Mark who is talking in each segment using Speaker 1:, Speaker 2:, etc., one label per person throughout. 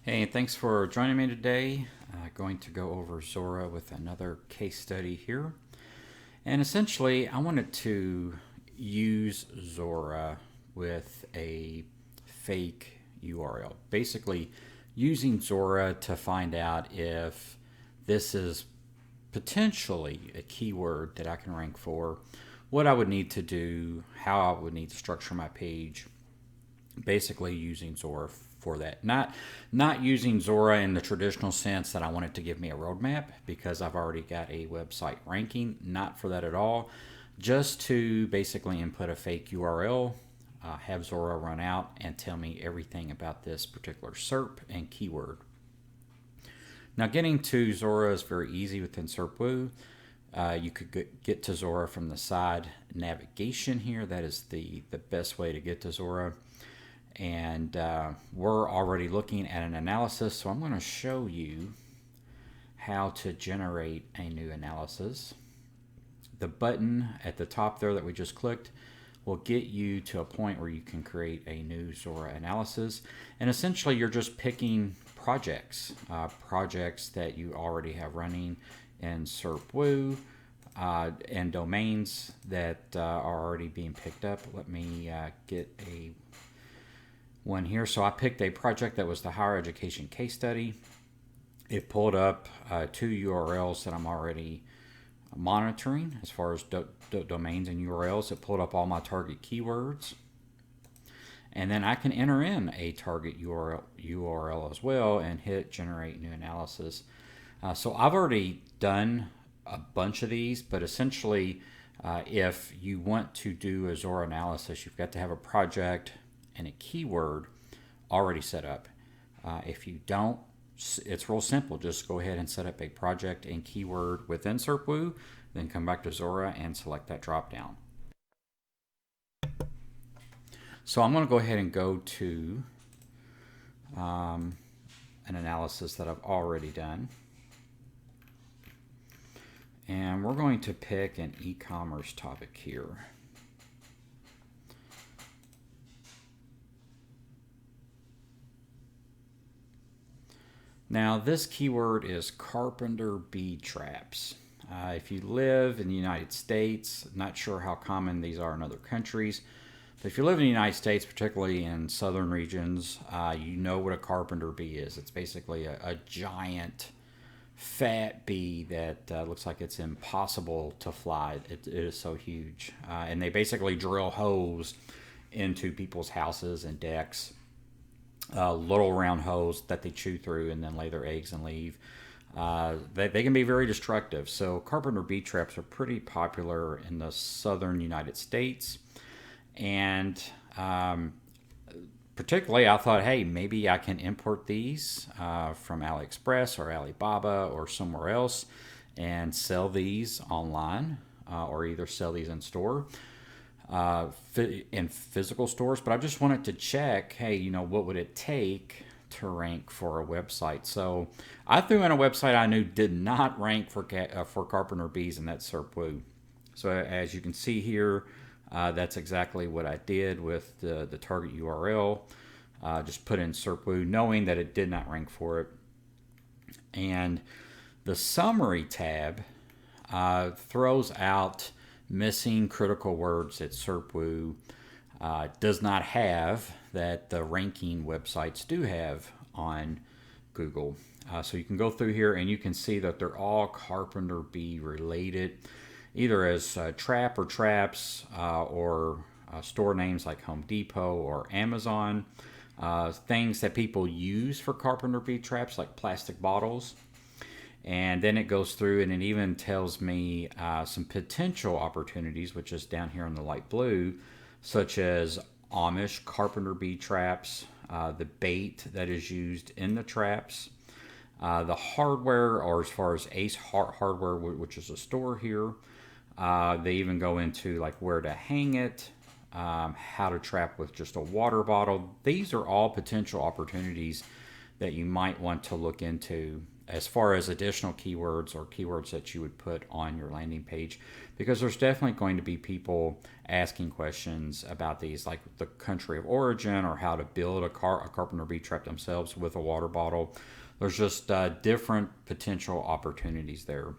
Speaker 1: Hey, thanks for joining me today. Going to go over Zora with another case study here. And essentially, I wanted to use Zora with a fake URL. Basically, using Zora to find out if this is potentially a keyword that I can rank for, what I would need to do, how I would need to structure my page, basically using Zora for that. Not using Zora in the traditional sense that I want it to give me a roadmap because I've already got a website ranking. Not for that at all. Just to basically input a fake URL, have Zora run out and tell me everything about this particular SERP and keyword. Now, getting to Zora is very easy within SERPWoo. You could get to Zora from the side navigation here. That is the best way to get to Zora. And we're already looking at an analysis, so I'm going to show you how to generate a new analysis. The button at the top there that we just clicked will get you to a point where you can create a new Zora analysis. And essentially you're just picking projects, projects that you already have running in SERPWoo, and domains that are already being picked up. Let me get a one here. So I picked a project that was the higher education case study. It pulled up two URLs that I'm already monitoring as far as domains and URLs. It pulled up all my target keywords. And then I can enter in a target URL as well and hit generate new analysis. So I've already done a bunch of these, but essentially if you want to do a Zora analysis, you've got to have a project and a keyword already set up. If you don't, it's real simple. Just go ahead and set up a project and keyword within SERPWoo, then come back to Zora and select that drop down. So I'm going to go ahead and go to an analysis that I've already done. And we're going to pick an e-commerce topic here. Now this keyword is carpenter bee traps. If you live in the United States, not sure how common these are in other countries, but if you live in the United States, particularly in southern regions, you know what a carpenter bee is. It's basically a giant fat bee that looks like it's impossible to fly. It is so huge. And they basically drill holes into people's houses and decks. Little round holes that they chew through and then lay their eggs and leave. They can be very destructive. So carpenter bee traps are pretty popular in the southern United States. And particularly I thought, hey, maybe I can import these from AliExpress or Alibaba or somewhere else and sell these online or either sell these in store. In physical stores, but I just wanted to check, hey, what would it take to rank for a website? So I threw in a website I knew did not rank for carpenter bees, and that's SERPWoo. So as you can see here, that's exactly what I did with the target URL. Just put in SERPWoo, knowing that it did not rank for it. And the summary tab throws out missing critical words that SERPWoo does not have that the ranking websites do have on Google. So you can go through here and you can see that they're all carpenter bee related, either as trap or traps or store names like Home Depot or Amazon. Things that people use for carpenter bee traps like plastic bottles. And then it goes through and it even tells me some potential opportunities, which is down here in the light blue, such as Amish carpenter bee traps, the bait that is used in the traps, the hardware, or as far as Ace Hardware, which is a store here. They even go into like where to hang it, how to trap with just a water bottle. These are all potential opportunities that you might want to look into as far as additional keywords or keywords that you would put on your landing page, because there's definitely going to be people asking questions about these, like the country of origin or how to build a carpenter bee trap themselves with a water bottle. There's just different potential opportunities there.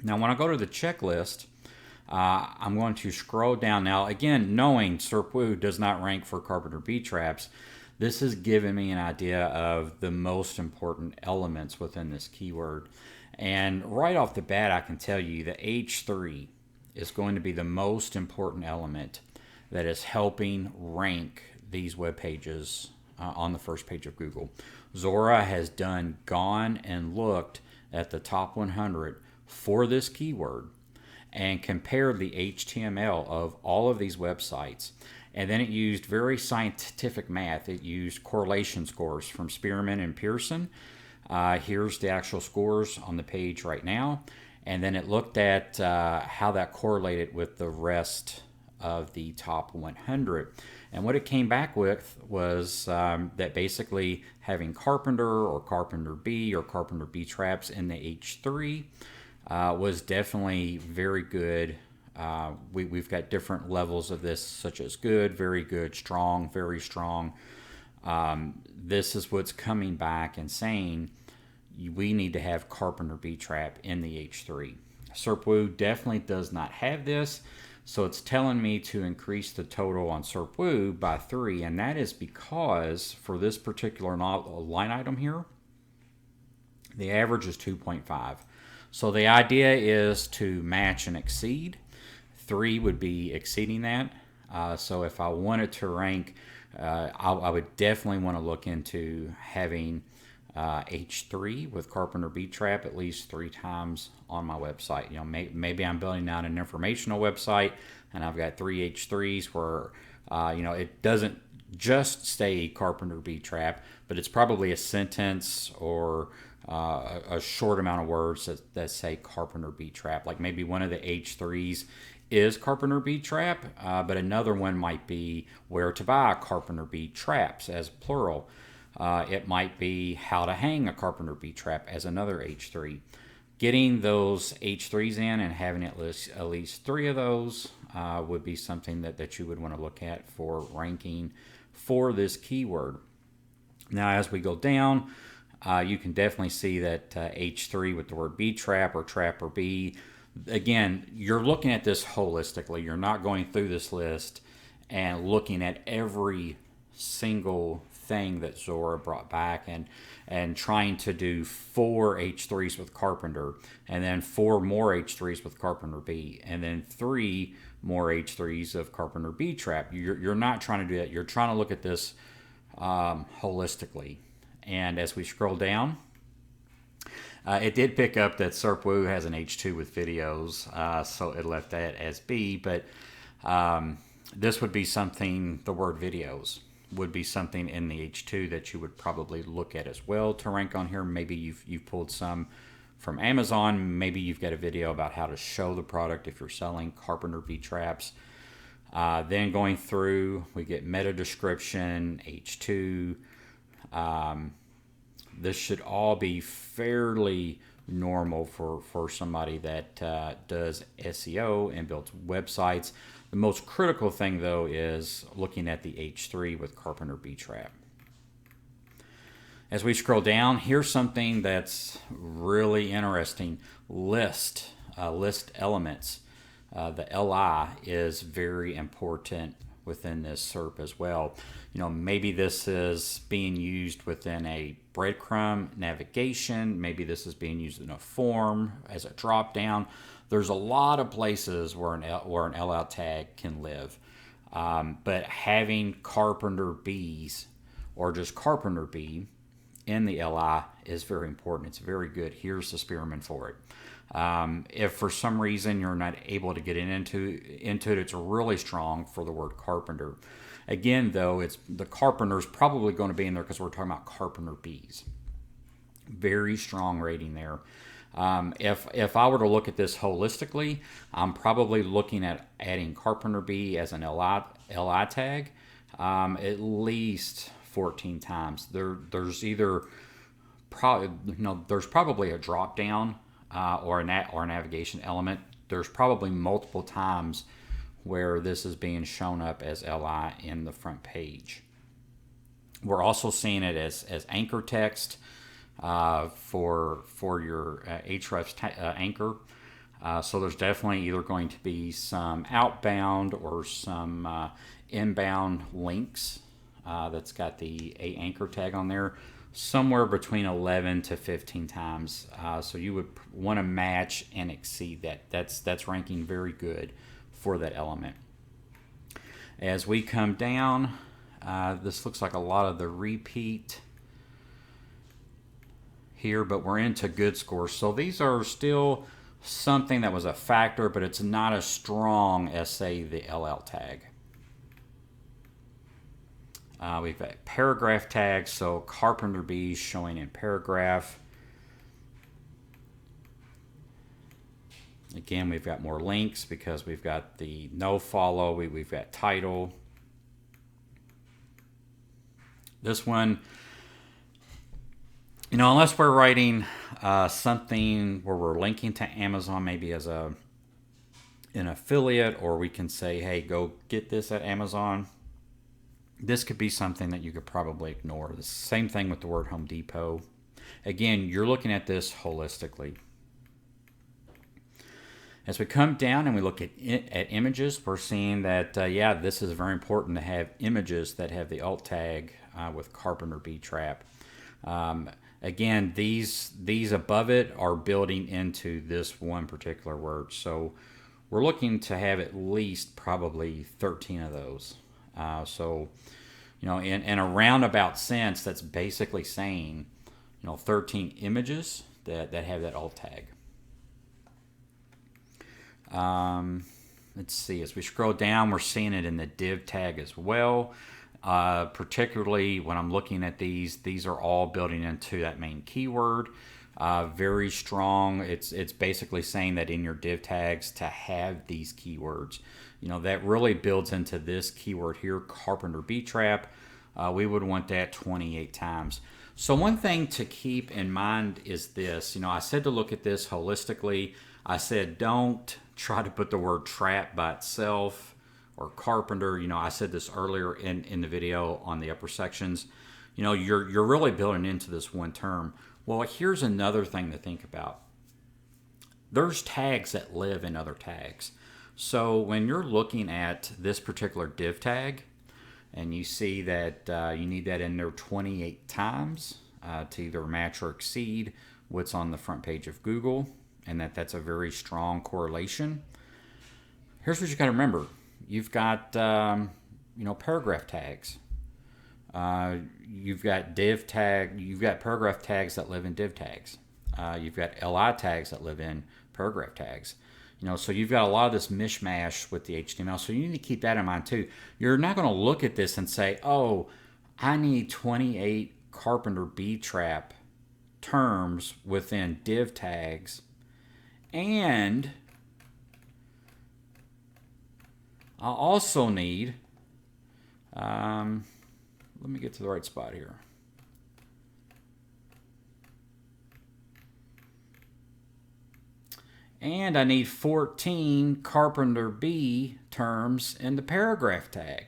Speaker 1: Now, when I go to the checklist, I'm going to scroll down. Now, again, knowing SERPWoo does not rank for carpenter bee traps, this has given me an idea of the most important elements within this keyword. And right off the bat, I can tell you that H3 is going to be the most important element that is helping rank these web pages on the first page of Google. Zora has gone and looked at the top 100 for this keyword and compared the HTML of all of these websites. And then it used very scientific math. It used correlation scores from Spearman and Pearson. Here's the actual scores on the page right now. And then it looked at how that correlated with the rest of the top 100. And what it came back with was that basically having carpenter or carpenter bee or carpenter bee traps in the H3 was definitely very good. We've got different levels of this, such as good, very good, strong, very strong. This is what's coming back and saying we need to have carpenter bee trap in the H3. SERPWoo definitely does not have this, so it's telling me to increase the total on SERPWoo by 3, and that is because for this particular line item here, the average is 2.5. So the idea is to match and exceed. 3 would be exceeding that. So if I wanted to rank, I would definitely want to look into having H3 with carpenter bee trap at least 3 times on my website. You know, maybe I'm building out an informational website and I've got 3 H3s where you know, it doesn't just say carpenter bee trap, but it's probably a sentence or a short amount of words that say carpenter bee trap. Like maybe one of the H3s is carpenter bee trap, but another one might be where to buy carpenter bee traps as plural. It might be how to hang a carpenter bee trap as another H3. Getting those H3s in and having at least 3 of those would be something that you would want to look at for ranking for this keyword. Now, as we go down, you can definitely see that H3 with the word bee trap or trap or bee. Again, you're looking at this holistically. You're not going through this list and looking at every single thing that Zora brought back and trying to do 4 H3s with carpenter and then 4 more H3s with carpenter bee and then 3 more H3s of carpenter bee trap. You're not trying to do that. You're trying to look at this holistically. And as we scroll down, it did pick up that SERPWoo has an H2 with videos, so it left that as B, but this would be something, the word videos would be something in the H2 that you would probably look at as well to rank on here. Maybe you've pulled some from Amazon. Maybe you've got a video about how to show the product if you're selling carpenter bee traps. Then going through, we get meta description, H2. This should all be fairly normal for somebody that does SEO and builds websites. The most critical thing, though, is looking at the H3 with carpenter bee trap. As we scroll down, here's something that's really interesting. List elements. The LI is very important within this SERP as well. You know, maybe this is being used within a breadcrumb navigation. Maybe this is being used in a form as a drop down. There's a lot of places where an LI tag can live. But having carpenter bees or just carpenter bee in the LI is very important. It's very good. Here's the Spearman for it. If for some reason you're not able to get into it, it's really strong for the word carpenter. Again, though, it's the carpenter's probably going to be in there because we're talking about carpenter bees. Very strong rating there. If I were to look at this holistically, I'm probably looking at adding carpenter bee as an LI tag at least 14 times. There's either probably, there's probably a drop down or a navigation element. There's probably multiple times where this is being shown up as LI in the front page. We're also seeing it as anchor text for your hrefs anchor. So there's definitely either going to be some outbound or some inbound links that's got the A anchor tag on there, somewhere between 11 to 15 times. So you would want to match and exceed that. That's ranking very good for that element. As we come down, this looks like a lot of the repeat here, but we're into good scores. So these are still something that was a factor, but it's not as strong as, say, the LL tag. We've got paragraph tags, so carpenter bees showing in paragraph. Again, we've got more links because we've got the no follow, we've got title. This one, unless we're writing something where we're linking to Amazon, maybe as an affiliate, or we can say, hey, go get this at Amazon. This could be something that you could probably ignore. The same thing with the word Home Depot. Again, you're looking at this holistically. As we come down and we look at images, we're seeing that, yeah, this is very important to have images that have the alt tag with carpenter bee trap. Again, these above it are building into this one particular word. So we're looking to have at least probably 13 of those. So, in a roundabout sense, that's basically saying, 13 images that have that alt tag. Let's see, as we scroll down, we're seeing it in the div tag as well. Particularly when I'm looking at these are all building into that main keyword. Very strong. It's basically saying that in your div tags to have these keywords. That really builds into this keyword here, carpenter bee trap. We would want that 28 times. So one thing to keep in mind is this. I said to look at this holistically. I said don't try to put the word trap by itself or carpenter. I said this earlier in the video on the upper sections. You're really building into this one term. Well, here's another thing to think about. There's tags that live in other tags. So when you're looking at this particular div tag and you see that you need that in there 28 times to either match or exceed what's on the front page of Google, and that's a very strong correlation. Here's what you got to remember. You've got, paragraph tags. You've got div tag. You've got paragraph tags that live in div tags. You've got LI tags that live in paragraph tags. So you've got a lot of this mishmash with the HTML. So you need to keep that in mind too. You're not going to look at this and say, oh, I need 28 carpenter bee trap terms within div tags. And I also need, let me get to the right spot here. And I need 14 carpenter bee terms in the paragraph tag.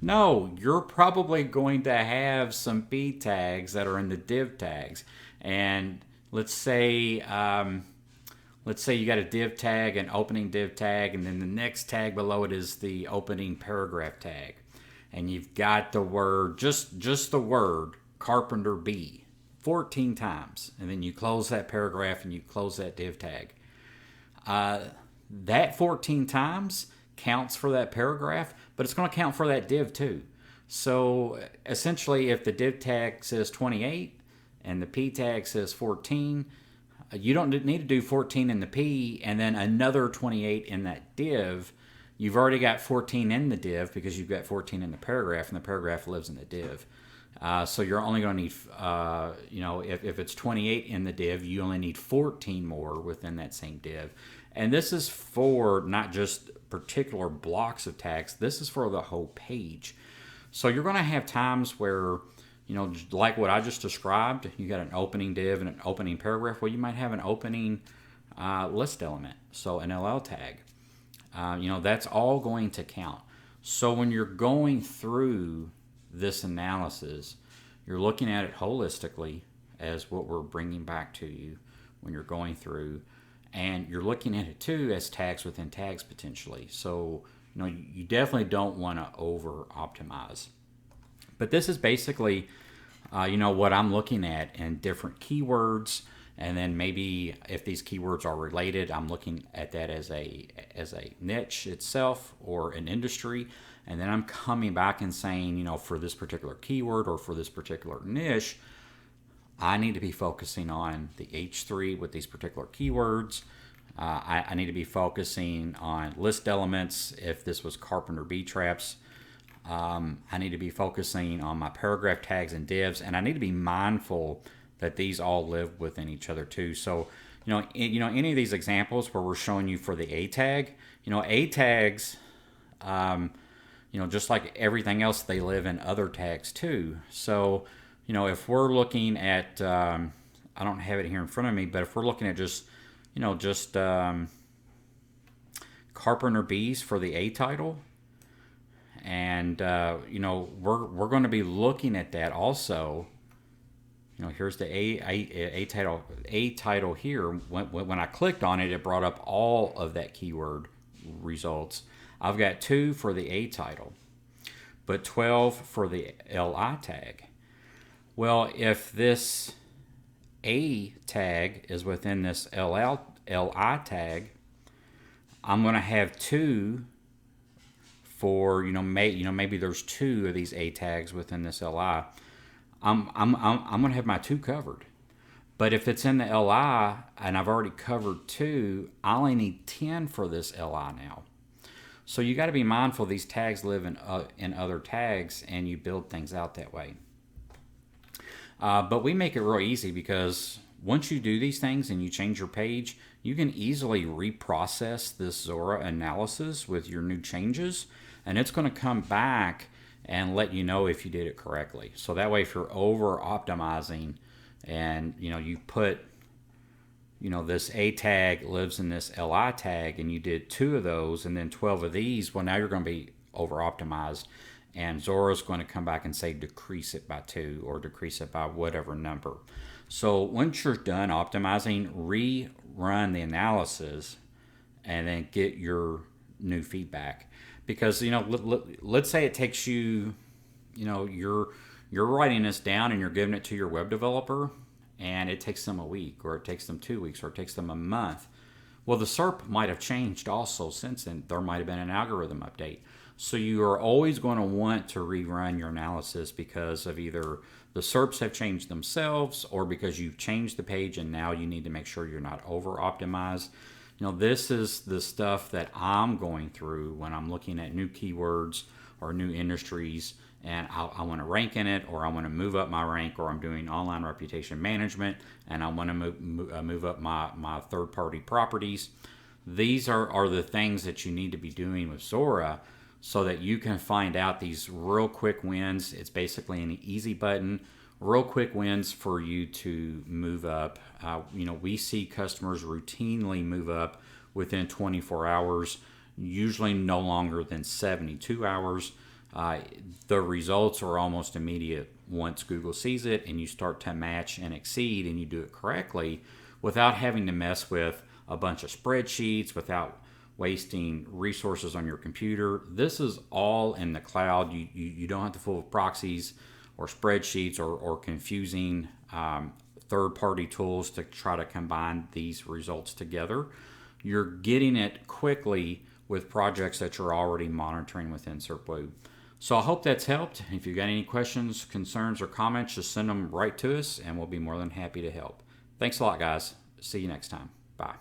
Speaker 1: No, you're probably going to have some bee tags that are in the div tags. And let's say you got a div tag, an opening div tag, and then the next tag below it is the opening paragraph tag. And you've got the word, just the word, carpenter bee, 14 times. And then you close that paragraph and you close that div tag. That 14 times counts for that paragraph, but it's going to count for that div too. So essentially, if the div tag says 28 and the p tag says 14, you don't need to do 14 in the P and then another 28 in that div. You've already got 14 in the div because you've got 14 in the paragraph, and the paragraph lives in the div. So you're only going to need, if it's 28 in the div, you only need 14 more within that same div. And this is for not just particular blocks of text. This is for the whole page. So you're going to have times where, like what I just described, you got an opening div and an opening paragraph. Well, you might have an opening list element, so an LL tag. That's all going to count. So when you're going through this analysis, you're looking at it holistically as what we're bringing back to you when you're going through, and you're looking at it too as tags within tags potentially. So you definitely don't want to over optimize. But this is basically what I'm looking at in different keywords, and then maybe if these keywords are related, I'm looking at that as a niche itself or an industry, and then I'm coming back and saying, for this particular keyword or for this particular niche, I need to be focusing on the H3 with these particular keywords. I need to be focusing on list elements if this was carpenter bee traps. I need to be focusing on my paragraph tags and divs, and I need to be mindful that these all live within each other too. So, any of these examples where we're showing you for the A tag, A tags, just like everything else, they live in other tags too. So, if we're looking at, I don't have it here in front of me, but if we're looking at just carpenter bees for the A title, and we're going to be looking at that also. Here's the A title here. When I clicked on it, it brought up all of that keyword results. I've got 2 for the A title, but 12 for the LI tag. Well, if this A tag is within this LI tag, I'm going to have 2 for maybe there's 2 of these A tags within this LI. I'm going to have my 2 covered. But if it's in the LI and I've already covered 2, I only need 10 for this LI now. So you got to be mindful these tags live in other tags, and you build things out that way. But we make it real easy, because once you do these things and you change your page, you can easily reprocess this Zora analysis with your new changes, and it's going to come back and let you know if you did it correctly. So that way, if you're over optimizing and you put this A tag lives in this LI tag, and you did 2 of those and then 12 of these, well, now you're going to be over optimized, and Zora's going to come back and say decrease it by 2 or decrease it by whatever number. So once you're done optimizing, rerun the analysis and then get your new feedback. Because let's say it takes you, you're writing this down and you're giving it to your web developer, and it takes them a week, or it takes them 2 weeks, or it takes them a month. Well, the SERP might have changed also since then. There might have been an algorithm update. So you are always going to want to rerun your analysis, because of either the SERPs have changed themselves, or because you've changed the page and now you need to make sure you're not over optimized. This is the stuff that I'm going through when I'm looking at new keywords or new industries, and I want to rank in it, or I want to move up my rank, or I'm doing online reputation management and I want to move up my third-party properties. These are the things that you need to be doing with Zora, so that you can find out these real quick wins. It's basically an easy button, real quick wins for you to move up. We see customers routinely move up within 24 hours, usually no longer than 72 hours. The results are almost immediate once Google sees it and you start to match and exceed, and you do it correctly without having to mess with a bunch of spreadsheets, without wasting resources on your computer. This is all in the cloud. You don't have to fool with proxies or spreadsheets or confusing third-party tools to try to combine these results together. You're getting it quickly with projects that you're already monitoring within SERPWoo. So I hope that's helped. If you've got any questions, concerns, or comments, just send them right to us, and we'll be more than happy to help. Thanks a lot, guys. See you next time. Bye.